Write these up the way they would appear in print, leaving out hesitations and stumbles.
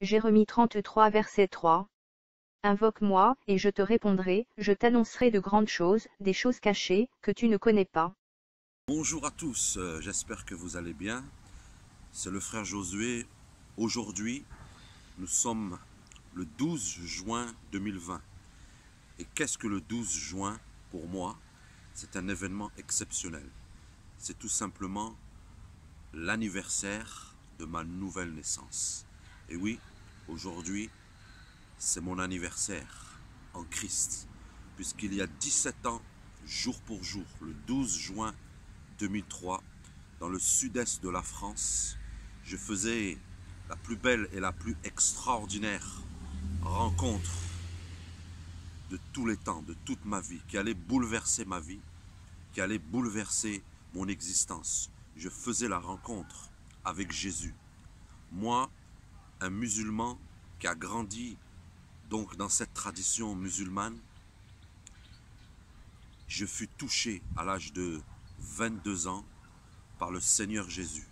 Jérémie 33 verset 3. Invoque-moi, et je te répondrai, je t'annoncerai de grandes choses, des choses cachées, que tu ne connais pas. Bonjour à tous, j'espère que vous allez bien. C'est le frère Josué. Aujourd'hui, nous sommes le 12 juin 2020. Et qu'est-ce que le 12 juin pour moi? C'est un événement exceptionnel. C'est tout simplement l'anniversaire de ma nouvelle naissance. Et oui, aujourd'hui, c'est mon anniversaire en Christ. Puisqu'il y a 17 ans, jour pour jour, le 12 juin 2003, dans le sud-est de la France, je faisais la plus belle et la plus extraordinaire rencontre de tous les temps, de toute ma vie, qui allait bouleverser ma vie, qui allait bouleverser mon existence. Je faisais la rencontre avec Jésus. Moi, un musulman qui a grandi donc dans cette tradition musulmane, je fus touché à l'âge de 22 ans par le Seigneur Jésus,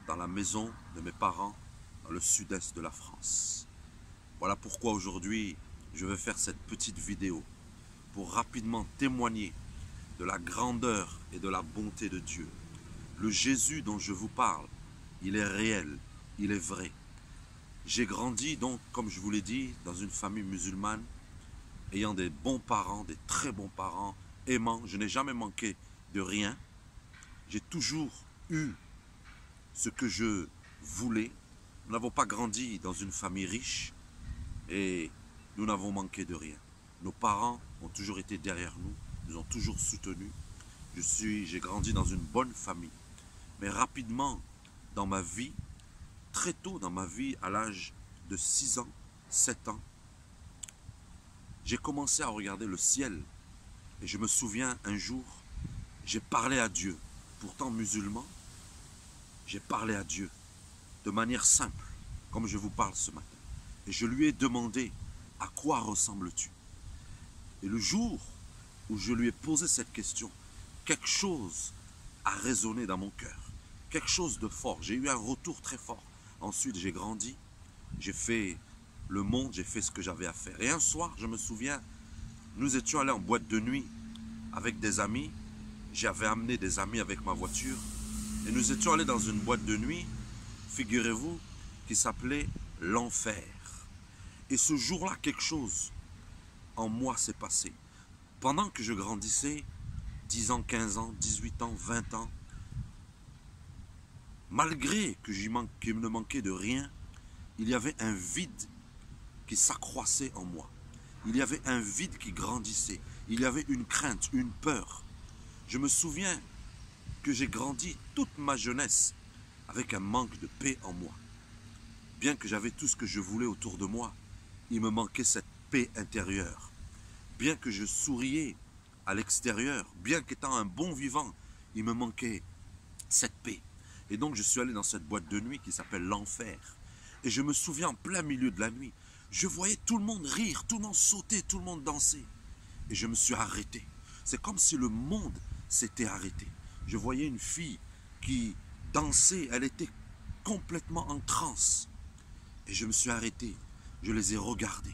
dans la maison de mes parents, dans le sud-est de la France. Voilà pourquoi aujourd'hui, je vais faire cette petite vidéo pour rapidement témoigner de la grandeur et de la bonté de Dieu. Le Jésus dont je vous parle, il est réel, il est vrai. J'ai grandi donc, comme je vous l'ai dit, dans une famille musulmane, ayant des bons parents, des très bons parents, aimants. Je n'ai jamais manqué de rien. J'ai toujours eu ce que je voulais. Nous n'avons pas grandi dans une famille riche et nous n'avons manqué de rien. Nos parents ont toujours été derrière nous, nous ont toujours soutenus. J'ai grandi dans une bonne famille. Mais rapidement, dans ma vie, très tôt dans ma vie, à l'âge de 6 ans, 7 ans, j'ai commencé à regarder le ciel. Et je me souviens un jour, j'ai parlé à Dieu. Pourtant musulman, j'ai parlé à Dieu de manière simple, comme je vous parle ce matin. Et je lui ai demandé, à quoi ressembles-tu? Et le jour où je lui ai posé cette question, quelque chose a résonné dans mon cœur. Quelque chose de fort. J'ai eu un retour très fort. Ensuite, j'ai grandi, j'ai fait le monde, j'ai fait ce que j'avais à faire. Et un soir, je me souviens, nous étions allés en boîte de nuit avec des amis. J'avais amené des amis avec ma voiture. Et nous étions allés dans une boîte de nuit, figurez-vous, qui s'appelait l'Enfer. Et ce jour-là, quelque chose en moi s'est passé. Pendant que je grandissais, 10 ans, 15 ans, 18 ans, 20 ans, malgré que qu'il ne manquait de rien, il y avait un vide qui s'accroissait en moi. Il y avait un vide qui grandissait. Il y avait une crainte, une peur. Je me souviens que j'ai grandi toute ma jeunesse avec un manque de paix en moi. Bien que j'avais tout ce que je voulais autour de moi, il me manquait cette paix intérieure. Bien que je souriais à l'extérieur, bien qu'étant un bon vivant, il me manquait cette paix. Et donc je suis allé dans cette boîte de nuit qui s'appelle l'Enfer. Et je me souviens en plein milieu de la nuit, je voyais tout le monde rire, tout le monde sauter, tout le monde danser. Et je me suis arrêté. C'est comme si le monde s'était arrêté. Je voyais une fille qui dansait, elle était complètement en transe. Et je me suis arrêté, je les ai regardés.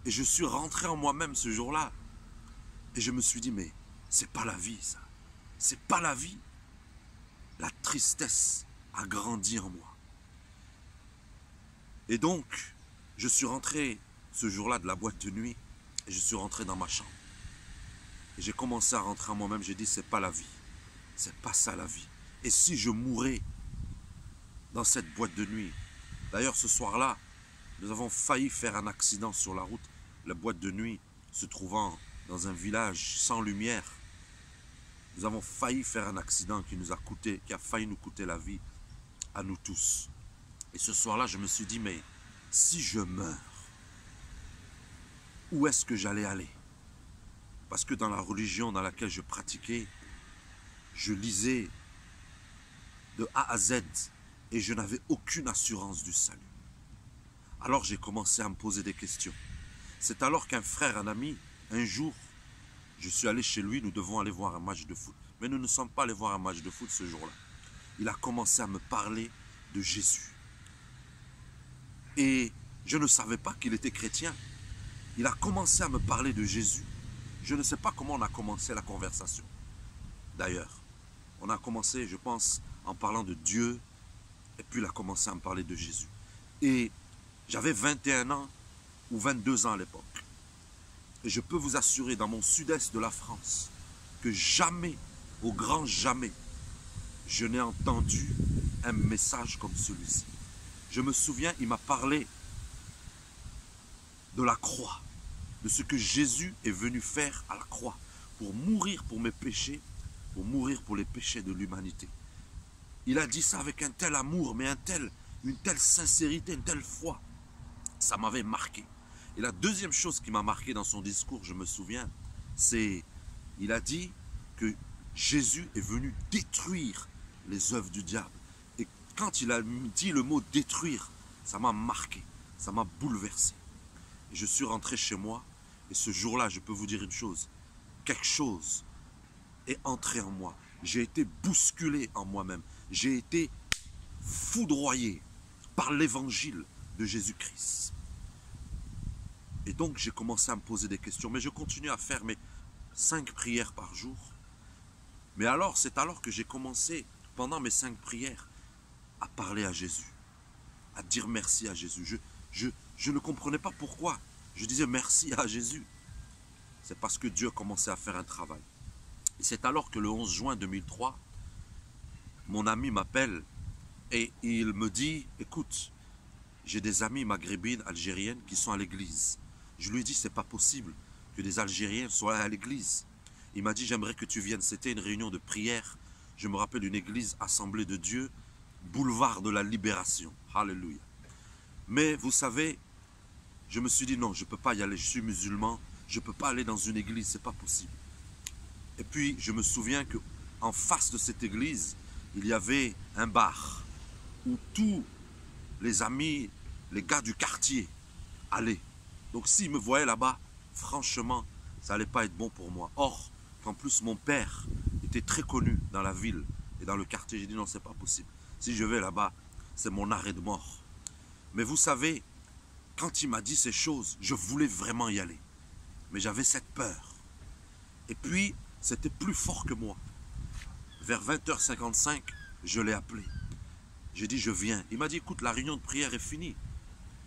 Et je suis rentré en moi-même ce jour-là. Et je me suis dit, mais c'est pas la vie ça. C'est pas la vie. La tristesse a grandi en moi. Et donc, je suis rentré ce jour-là de la boîte de nuit. Et je suis rentré dans ma chambre. Et j'ai commencé à rentrer en moi-même. J'ai dit, c'est pas la vie. C'est pas ça la vie. Et si je mourais dans cette boîte de nuit? D'ailleurs, ce soir-là, nous avons failli faire un accident sur la route. La boîte de nuit se trouvant dans un village sans lumière. Nous avons failli faire un accident qui a failli nous coûter la vie à nous tous. Et ce soir-là, je me suis dit, mais si je meurs, où est-ce que j'allais aller? Parce que dans la religion dans laquelle je pratiquais, je lisais de A à Z et je n'avais aucune assurance du salut. Alors j'ai commencé à me poser des questions. C'est alors qu'un frère, un ami, un jour, je suis allé chez lui, nous devons aller voir un match de foot. Mais nous ne sommes pas allés voir un match de foot ce jour-là. Il a commencé à me parler de Jésus. Et je ne savais pas qu'il était chrétien. Il a commencé à me parler de Jésus. Je ne sais pas comment on a commencé la conversation. D'ailleurs, on a commencé, je pense, en parlant de Dieu, et puis il a commencé à me parler de Jésus. Et j'avais 21 ans ou 22 ans à l'époque. Et je peux vous assurer, dans mon sud-est de la France, que jamais, au grand jamais, je n'ai entendu un message comme celui-ci. Je me souviens, il m'a parlé de la croix, de ce que Jésus est venu faire à la croix, pour mourir pour mes péchés, pour mourir pour les péchés de l'humanité. Il a dit ça avec un tel amour, mais une telle sincérité, une telle foi. Ça m'avait marqué. Et la deuxième chose qui m'a marqué dans son discours, je me souviens, c'est il a dit que Jésus est venu détruire les œuvres du diable. Et quand il a dit le mot détruire, ça m'a marqué, ça m'a bouleversé. Et je suis rentré chez moi, et ce jour-là, je peux vous dire une chose, quelque chose est entré en moi. J'ai été bousculé en moi-même. J'ai été foudroyé par l'évangile de Jésus-Christ. Et donc, j'ai commencé à me poser des questions. Mais je continue à faire mes 5 prières par jour. Mais alors, c'est alors que j'ai commencé, pendant mes 5 prières, à parler à Jésus. À dire merci à Jésus. Je ne comprenais pas pourquoi. Je disais merci à Jésus. C'est parce que Dieu commençait à faire un travail. Et c'est alors que le 11 juin 2003, mon ami m'appelle et il me dit, écoute, j'ai des amis maghrébines, algériennes qui sont à l'église. Je lui ai dit, c'est pas possible que des Algériens soient à l'église. Il m'a dit, j'aimerais que tu viennes. C'était une réunion de prière. Je me rappelle d'une église, Assemblée de Dieu, boulevard de la Libération. Alléluia. Mais vous savez, je me suis dit, non, je ne peux pas y aller. Je suis musulman. Je ne peux pas aller dans une église. Ce n'est pas possible. Et puis, je me souviens qu'en face de cette église, il y avait un bar où tous les amis, les gars du quartier allaient. Donc, s'ils me voyaient là-bas, franchement, ça n'allait pas être bon pour moi. Or, qu'en plus, mon père était très connu dans la ville et dans le quartier. J'ai dit, non, c'est pas possible. Si je vais là-bas, c'est mon arrêt de mort. Mais vous savez, quand il m'a dit ces choses, je voulais vraiment y aller. Mais j'avais cette peur. Et puis, c'était plus fort que moi. Vers 20h55, je l'ai appelé. J'ai dit, je viens. Il m'a dit, écoute, la réunion de prière est finie.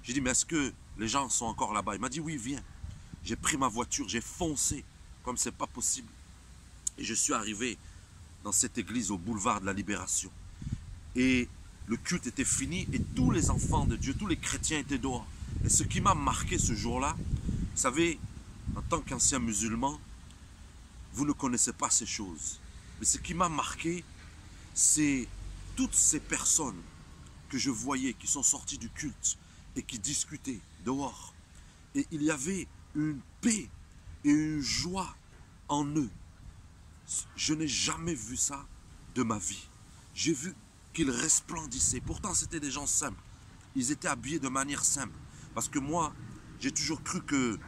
J'ai dit, mais est-ce que les gens sont encore là-bas? Il m'a dit, oui, viens. J'ai pris ma voiture, j'ai foncé, comme c'est pas possible. Et je suis arrivé dans cette église au boulevard de la Libération. Et le culte était fini et tous les enfants de Dieu, tous les chrétiens étaient dehors. Et ce qui m'a marqué ce jour-là, vous savez, en tant qu'ancien musulman, vous ne connaissez pas ces choses. Mais ce qui m'a marqué, c'est toutes ces personnes que je voyais qui sont sorties du culte et qui discutaient dehors. Et il y avait une paix et une joie en eux. Je n'ai jamais vu ça de ma vie. J'ai vu qu'ils resplendissaient. Pourtant, c'était des gens simples. Ils étaient habillés de manière simple. Parce que moi, j'ai toujours cru que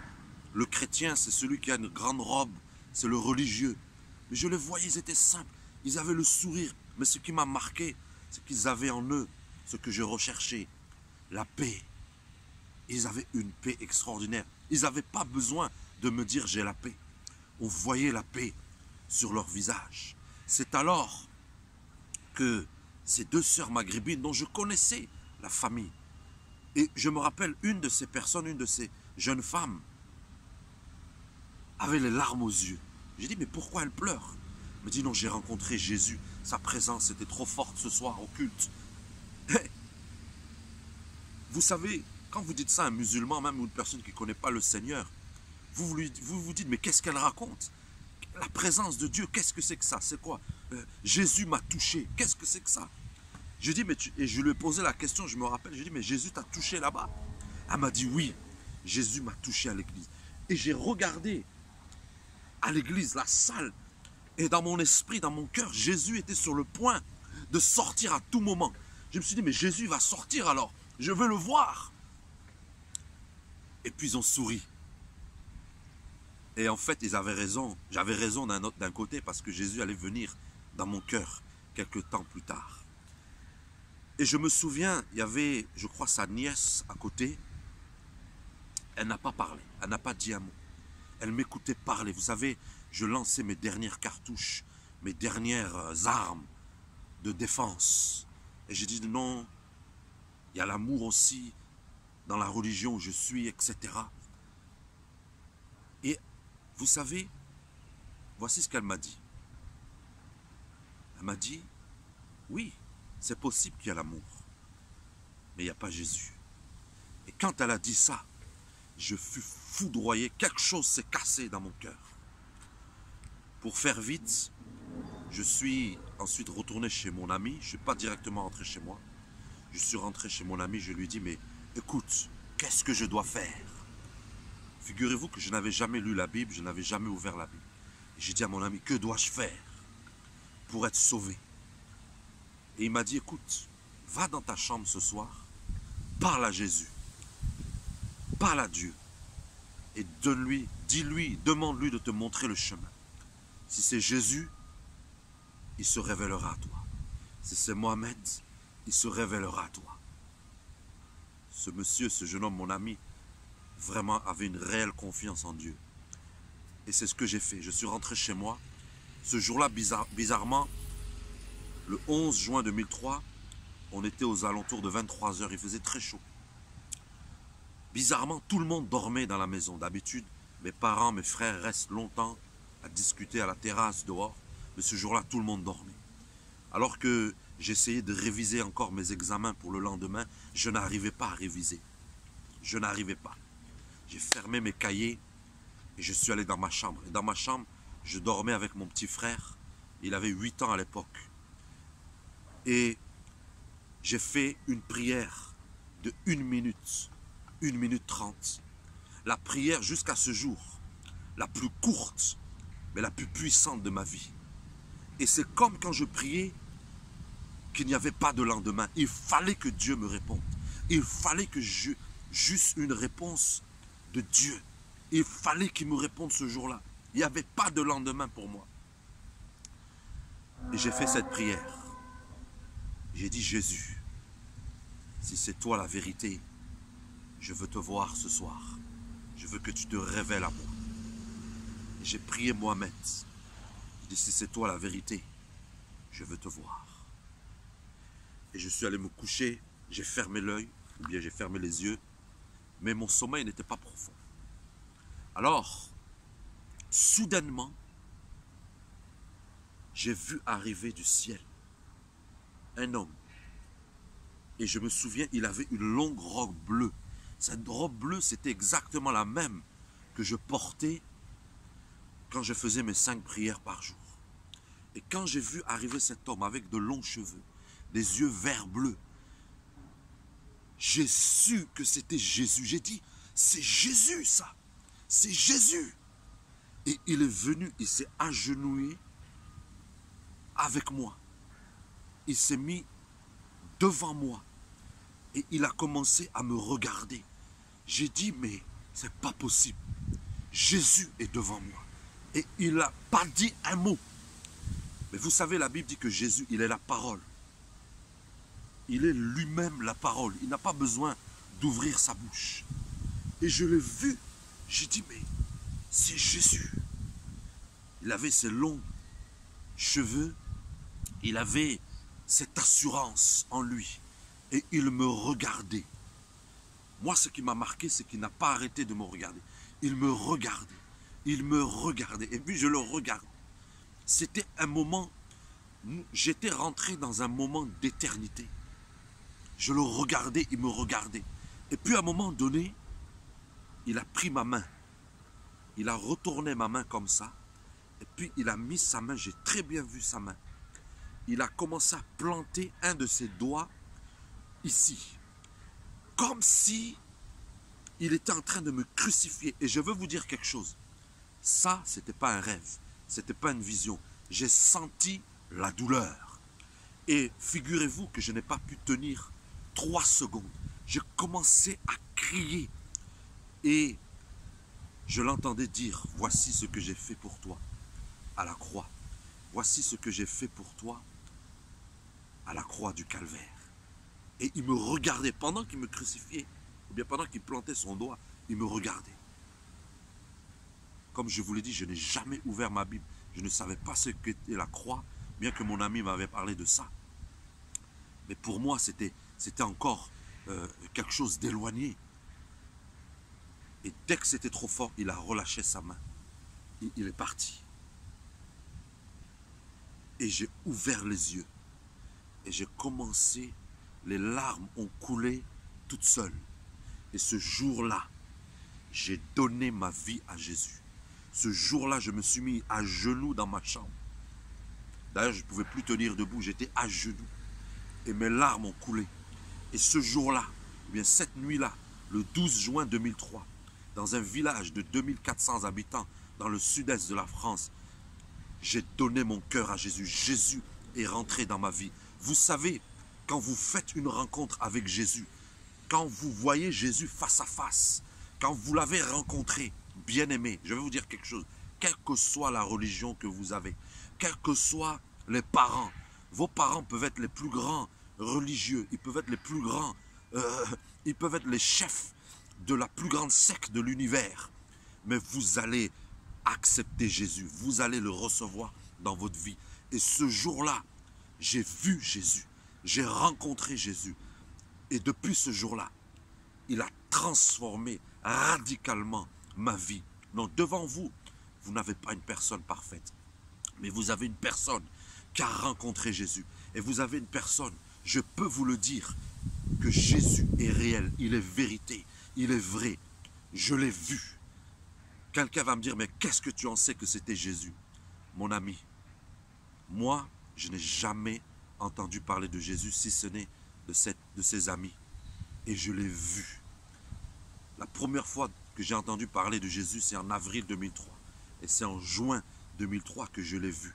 le chrétien, c'est celui qui a une grande robe, c'est le religieux. Mais je les voyais, ils étaient simples. Ils avaient le sourire. Mais ce qui m'a marqué, c'est qu'ils avaient en eux ce que je recherchais, la paix. Ils avaient une paix extraordinaire. Ils n'avaient pas besoin de me dire j'ai la paix. On voyait la paix sur leur visage. C'est alors que ces 2 sœurs maghrébines dont je connaissais la famille, et je me rappelle une de ces personnes, une de ces jeunes femmes, avait les larmes aux yeux. J'ai dit, mais pourquoi elle pleure? Elle me dit, non, j'ai rencontré Jésus. Sa présence était trop forte ce soir au culte. Vous savez, quand vous dites ça à un musulman, même une personne qui ne connaît pas le Seigneur, vous vous dites, mais qu'est-ce qu'elle raconte? La présence de Dieu, qu'est-ce que c'est que ça? C'est quoi? Jésus m'a touché, qu'est-ce que c'est que ça? Je dis, mais et je lui ai posé la question, je me rappelle, je dis, mais Jésus t'a touché là-bas? Elle m'a dit, oui, Jésus m'a touché à l'église. Et j'ai regardé à l'église, la salle, et dans mon esprit, dans mon cœur, Jésus était sur le point de sortir à tout moment. Je me suis dit, mais Jésus va sortir alors, je veux le voir. Et puis ils ont souri. Et en fait, ils avaient raison. J'avais raison d'un côté parce que Jésus allait venir dans mon cœur quelques temps plus tard. Et je me souviens, il y avait, je crois, sa nièce à côté. Elle n'a pas parlé, elle n'a pas dit un mot. Elle m'écoutait parler. Vous savez, je lançais mes dernières cartouches, mes dernières armes de défense. Et j'ai dit non, il y a l'amour aussi dans la religion où je suis, etc. Et vous savez, voici ce qu'elle m'a dit. Elle m'a dit, oui, c'est possible qu'il y ait l'amour, mais il n'y a pas Jésus. Et quand elle a dit ça, je fus foudroyé, quelque chose s'est cassé dans mon cœur. Pour faire vite, je suis ensuite retourné chez mon ami, je ne suis pas directement rentré chez moi. Je suis rentré chez mon ami, je lui ai dit, mais écoute, qu'est-ce que je dois faire? Figurez-vous que je n'avais jamais lu la Bible, je n'avais jamais ouvert la Bible. Et j'ai dit à mon ami, que dois-je faire pour être sauvé? Et il m'a dit, écoute, va dans ta chambre ce soir, parle à Jésus, parle à Dieu, et donne-lui, dis-lui, demande-lui de te montrer le chemin. Si c'est Jésus, il se révélera à toi. Si c'est Mohamed, il se révélera à toi. Ce monsieur, ce jeune homme, mon ami, vraiment avait une réelle confiance en Dieu. Et c'est ce que j'ai fait. Je suis rentré chez moi. Ce jour-là, bizarrement, le 11 juin 2003, on était aux alentours de 23 heures. Il faisait très chaud. Bizarrement, tout le monde dormait dans la maison. D'habitude, mes parents, mes frères restent longtemps à discuter à la terrasse dehors. Mais ce jour-là, tout le monde dormait. Alors que j'essayais de réviser encore mes examens pour le lendemain, je n'arrivais pas à réviser. Je n'arrivais pas. J'ai fermé mes cahiers et je suis allé dans ma chambre. Et dans ma chambre, je dormais avec mon petit frère. Il avait 8 ans à l'époque. Et j'ai fait une prière de 1 minute, 1 minute 30. La prière jusqu'à ce jour, la plus courte, mais la plus puissante de ma vie. Et c'est comme quand je priais qu'il n'y avait pas de lendemain. Il fallait que Dieu me réponde. Il fallait que j'eusse une réponse de Dieu. Il fallait qu'il me réponde ce jour-là. Il n'y avait pas de lendemain pour moi. Et j'ai fait cette prière. J'ai dit, Jésus, si c'est toi la vérité, je veux te voir ce soir. Je veux que tu te révèles à moi. Et j'ai prié Mohamed. J'ai dit, si c'est toi la vérité, je veux te voir. Et je suis allé me coucher, j'ai fermé l'œil, ou bien j'ai fermé les yeux, mais mon sommeil n'était pas profond. Alors, soudainement, j'ai vu arriver du ciel un homme. Et je me souviens, il avait une longue robe bleue. Cette robe bleue, c'était exactement la même que je portais quand je faisais mes 5 prières par jour. Et quand j'ai vu arriver cet homme avec de longs cheveux, des yeux vert bleu, j'ai su que c'était Jésus. J'ai dit, c'est Jésus ça, c'est Jésus. Et il est venu, il s'est agenouillé avec moi. Il s'est mis devant moi et il a commencé à me regarder. J'ai dit, mais c'est pas possible. Jésus est devant moi. Et il n'a pas dit un mot. Mais vous savez, la Bible dit que Jésus, il est la parole. Il est lui-même la parole. Il n'a pas besoin d'ouvrir sa bouche. Et je l'ai vu. J'ai dit, mais c'est Jésus. Il avait ses longs cheveux. Il avait cette assurance en lui. Et il me regardait. Moi, ce qui m'a marqué, c'est qu'il n'a pas arrêté de me regarder. Il me regardait. Il me regardait. Et puis, je le regarde. C'était un moment, j'étais rentré dans un moment d'éternité. Je le regardais, il me regardait. Et puis, à un moment donné, il a pris ma main. Il a retourné ma main comme ça. Et puis, il a mis sa main, j'ai très bien vu sa main. Il a commencé à planter un de ses doigts ici. Comme si il était en train de me crucifier. Et je veux vous dire quelque chose. Ça, ce n'était pas un rêve. Ce n'était pas une vision. J'ai senti la douleur. Et figurez-vous que je n'ai pas pu tenir 3 secondes. J'ai commencé à crier. Et je l'entendais dire, voici ce que j'ai fait pour toi à la croix. Voici ce que j'ai fait pour toi à la croix du calvaire. Et il me regardait pendant qu'il me crucifiait, ou bien pendant qu'il plantait son doigt, il me regardait. Comme je vous l'ai dit, je n'ai jamais ouvert ma Bible. Je ne savais pas ce qu'était la croix, bien que mon ami m'avait parlé de ça. Mais pour moi, c'était encore quelque chose d'éloigné. Et dès que c'était trop fort, il a relâché sa main. Il est parti. Et j'ai ouvert les yeux. Et j'ai commencé, les larmes ont coulé toutes seules. Et ce jour-là, j'ai donné ma vie à Jésus. Ce jour-là, je me suis mis à genoux dans ma chambre. D'ailleurs, je ne pouvais plus tenir debout, j'étais à genoux. Et mes larmes ont coulé. Et ce jour-là, ou bien cette nuit-là, le 12 juin 2003, dans un village de 2400 habitants, dans le sud-est de la France, j'ai donné mon cœur à Jésus. Jésus est rentré dans ma vie. Vous savez, quand vous faites une rencontre avec Jésus, quand vous voyez Jésus face à face, quand vous l'avez rencontré, bien-aimé, je vais vous dire quelque chose, quelle que soit la religion que vous avez, quels que soient les parents, vos parents peuvent être les plus grands religieux, ils peuvent être les plus grands, ils peuvent être les chefs de la plus grande secte de l'univers, mais vous allez accepter Jésus, vous allez le recevoir dans votre vie. Et ce jour-là, j'ai vu Jésus, j'ai rencontré Jésus. Et depuis ce jour-là, il a transformé radicalement ma vie. Non, devant vous, vous n'avez pas une personne parfaite, mais vous avez une personne qui a rencontré Jésus. Et vous avez une personne, je peux vous le dire, que Jésus est réel, il est vérité, il est vrai. Je l'ai vu. Quelqu'un va me dire, mais qu'est-ce que tu en sais que c'était Jésus? Mon ami, moi, je n'ai jamais entendu parler de Jésus, si ce n'est de ses amis. Et je l'ai vu. La première fois que j'ai entendu parler de Jésus, c'est en avril 2003. Et c'est en juin 2003 que je l'ai vu.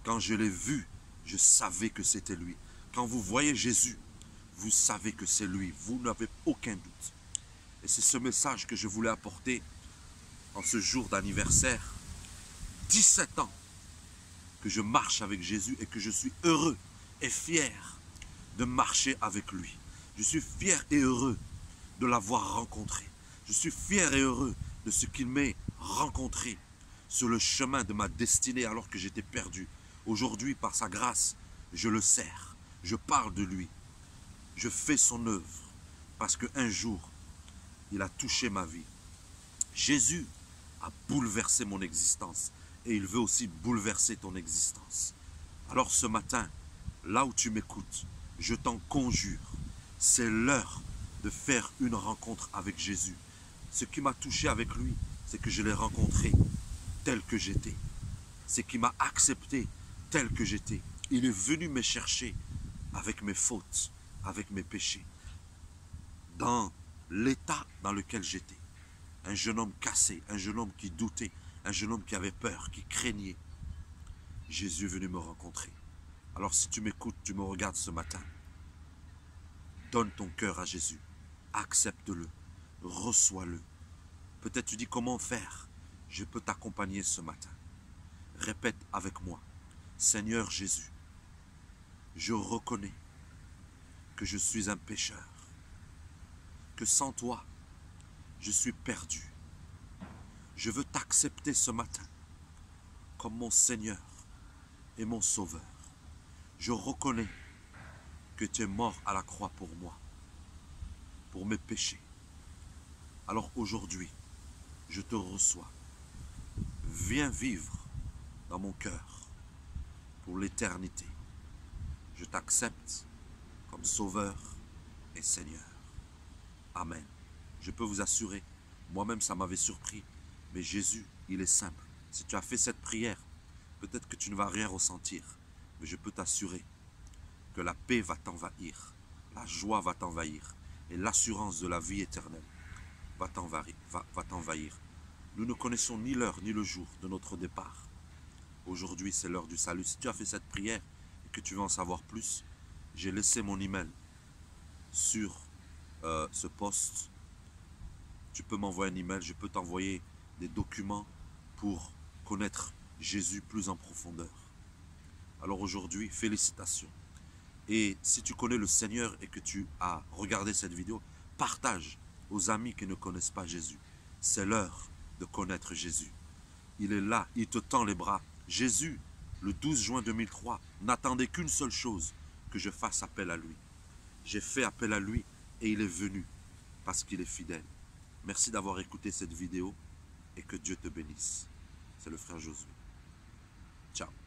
Quand je l'ai vu, je savais que c'était lui. Quand vous voyez Jésus, vous savez que c'est lui. Vous n'avez aucun doute. Et c'est ce message que je voulais apporter en ce jour d'anniversaire. 17 ans que je marche avec Jésus et que je suis heureux et fier de marcher avec lui. Je suis fier et heureux de l'avoir rencontré. Je suis fier et heureux de ce qu'il m'ait rencontré sur le chemin de ma destinée alors que j'étais perdu. Aujourd'hui, par sa grâce, je le sers. Je parle de lui. Je fais son œuvre parce qu'un jour, il a touché ma vie. Jésus a bouleversé mon existence et il veut aussi bouleverser ton existence. Alors ce matin, là où tu m'écoutes, je t'en conjure, c'est l'heure de faire une rencontre avec Jésus. Ce qui m'a touché avec lui, c'est que je l'ai rencontré tel que j'étais. C'est qu'il m'a accepté tel que j'étais. Il est venu me chercher avec mes fautes, avec mes péchés, dans l'état dans lequel j'étais. Un jeune homme cassé, un jeune homme qui doutait, un jeune homme qui avait peur, qui craignait. Jésus est venu me rencontrer. Alors si tu m'écoutes, tu me regardes ce matin, donne ton cœur à Jésus. Accepte-le, reçois-le. Peut-être tu dis comment faire. Je peux t'accompagner ce matin. Répète avec moi. Seigneur Jésus, je reconnais que je suis un pécheur, que sans toi, je suis perdu. Je veux t'accepter ce matin comme mon Seigneur et mon Sauveur. Je reconnais que tu es mort à la croix pour moi, pour mes péchés. Alors aujourd'hui, je te reçois. Viens vivre dans mon cœur pour l'éternité. Je t'accepte comme Sauveur et Seigneur. Amen. Je peux vous assurer, moi-même ça m'avait surpris, mais Jésus, il est simple. Si tu as fait cette prière, peut-être que tu ne vas rien ressentir, mais je peux t'assurer que la paix va t'envahir, la joie va t'envahir, et l'assurance de la vie éternelle va t'envahir. Nous ne connaissons ni l'heure ni le jour de notre départ. Aujourd'hui, c'est l'heure du salut. Si tu as fait cette prière et que tu veux en savoir plus, j'ai laissé mon email sur ce post. Tu peux m'envoyer un email, je peux t'envoyer des documents pour connaître Jésus plus en profondeur. Alors aujourd'hui, félicitations. Et si tu connais le Seigneur et que tu as regardé cette vidéo, partage aux amis qui ne connaissent pas Jésus. C'est l'heure de connaître Jésus. Il est là, il te tend les bras. Jésus, le 12 juin 2003, n'attendait qu'une seule chose, que je fasse appel à lui. J'ai fait appel à lui et il est venu parce qu'il est fidèle. Merci d'avoir écouté cette vidéo et que Dieu te bénisse. C'est le frère Josué. Ciao.